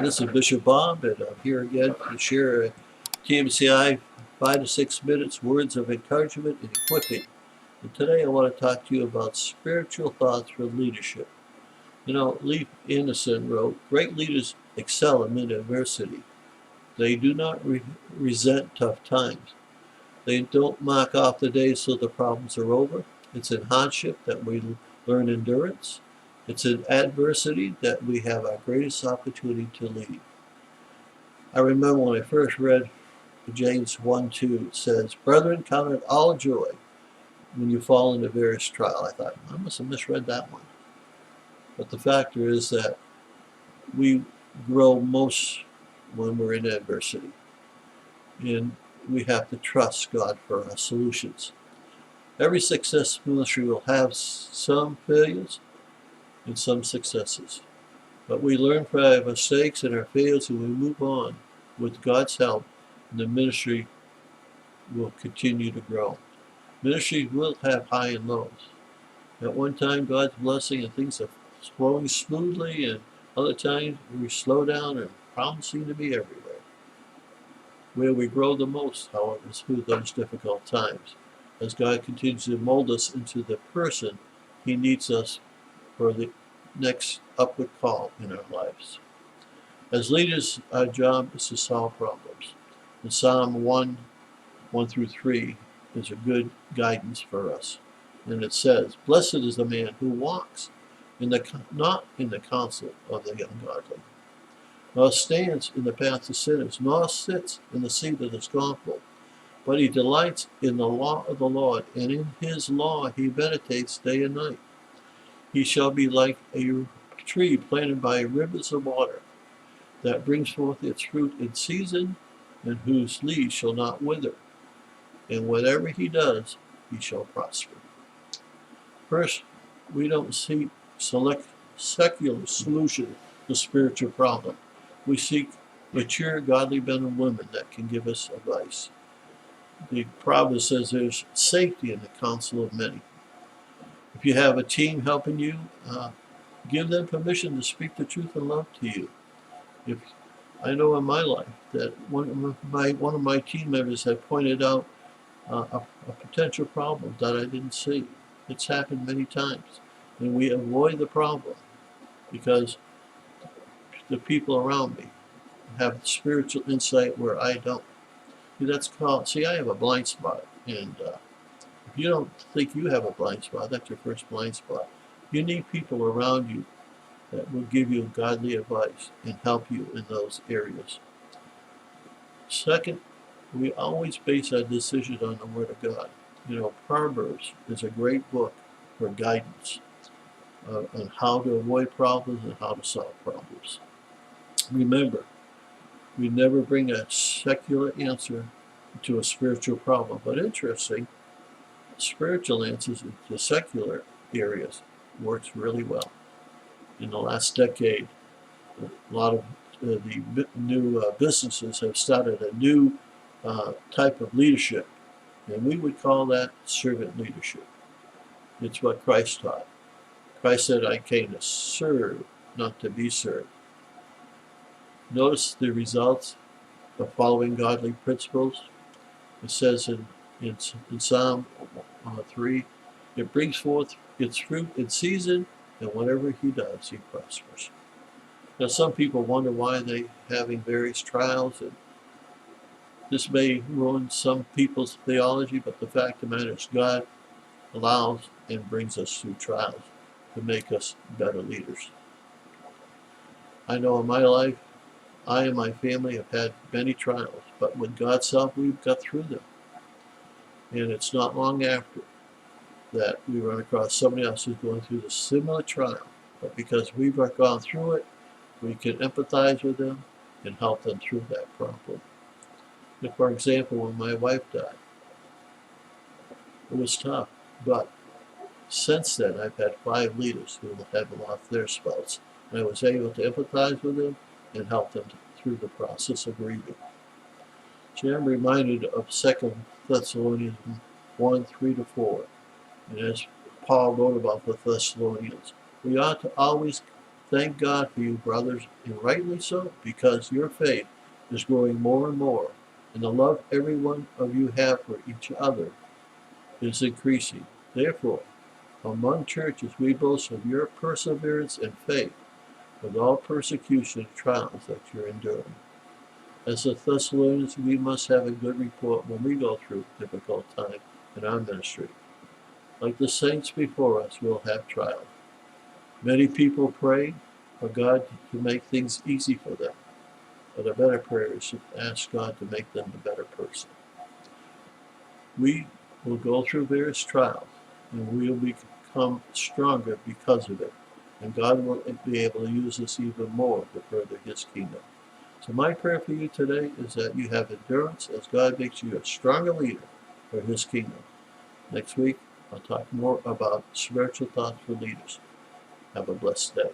Hi, this is Bishop Bob, and I'm here again to share a TMCI 5 to 6 minutes words of encouragement and equipping. And today I want to talk to you about spiritual thoughts for leadership. You know, Leif Anderson wrote, "Great leaders excel amid adversity. They do not resent tough times. They don't mark off the days till the problems are over. It's in hardship that we learn endurance. It's in adversity that we have our greatest opportunity to lead." I remember when I first read James 1:2, it says, "Brethren, count it all joy when you fall into various trial." I thought, I must have misread that one. But the factor is that we grow most when we're in adversity. And we have to trust God for our solutions. Every success ministry will have some failures and some successes. But we learn from our mistakes and our failures, and we move on with God's help, and the ministry will continue to grow. Ministry will have high and lows. At one time, God's blessing and things are flowing smoothly, and other times we slow down and problems seem to be everywhere. Where we grow the most, however, is through those difficult times. As God continues to mold us into the person He needs us for the next upward call in our lives. As leaders, our job is to solve problems. And Psalm 1:1-3 is a good guidance for us. And it says, "Blessed is the man who walks not in the counsel of the ungodly, nor stands in the path of sinners, nor sits in the seat of the scornful. But he delights in the law of the Lord, and in his law he meditates day and night. He shall be like a tree planted by rivers of water, that brings forth its fruit in season, and whose leaves shall not wither. And whatever he does, he shall prosper." First, we don't seek secular solution to spiritual problem. We seek mature, godly men and women that can give us advice. The proverb says there's safety in the counsel of many. If you have a team helping you, give them permission to speak the truth and love to you. If I know in my life that one of my team members had pointed out a potential problem that I didn't see. It's happened many times, and we avoid the problem because the people around me have spiritual insight where I don't. I have a blind spot, and if you don't think you have a blind spot, that's your first blind spot. You need people around you that will give you godly advice and help you in those areas. Second, we always base our decisions on the Word of God. You know, Proverbs is a great book for guidance on how to avoid problems and how to solve problems. Remember, we never bring a secular answer to a spiritual problem, but interesting, spiritual answers to secular areas works really well. In the last decade, a lot of the new businesses have started a new type of leadership, and we would call that servant leadership. It's what Christ taught. Christ said, "I came to serve, not to be served." Notice the results of following godly principles. It says in Psalm 3, "It brings forth its fruit in season, and whatever he does, he prospers." Now, some people wonder why they're having various trials, and this may ruin some people's theology, but the fact of the matter is God allows and brings us through trials to make us better leaders. I know in my life, I and my family have had many trials, but with God's help, we've got through them. And it's not long after that we run across somebody else who's going through the similar trial. But because we've gone through it, we can empathize with them and help them through that problem. Like, for example, when my wife died, it was tough. But since then, I've had 5 leaders who have lost their spouse, and I was able to empathize with them and help them through the process of grieving. So I'm reminded of 2 Thessalonians 1:3-4. And as Paul wrote about the Thessalonians, we ought to always thank God for you, brothers, and rightly so, because your faith is growing more and more, and the love every one of you have for each other is increasing. Therefore, among churches we boast of your perseverance and faith, with all persecution and trials that you're enduring. As the Thessalonians, we must have a good report when we go through difficult time in our ministry. Like the saints before us, we'll have trials. Many people pray for God to make things easy for them, but a better prayer is to ask God to make them a better person. We will go through various trials, and we will become stronger because of it, and God will be able to use us even more to further His kingdom. So my prayer for you today is that you have endurance as God makes you a stronger leader for His kingdom. Next week, I'll talk more about spiritual thoughts for leaders. Have a blessed day.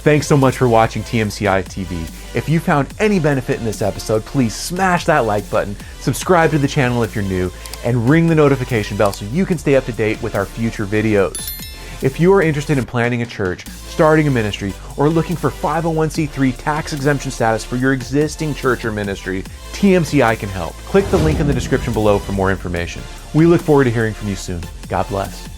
Thanks so much for watching TMCI TV. If you found any benefit in this episode, please smash that like button, subscribe to the channel if you're new, and ring the notification bell so you can stay up to date with our future videos. If you are interested in planning a church, starting a ministry, or looking for 501c3 tax exemption status for your existing church or ministry, TMCI can help. Click the link in the description below for more information. We look forward to hearing from you soon. God bless.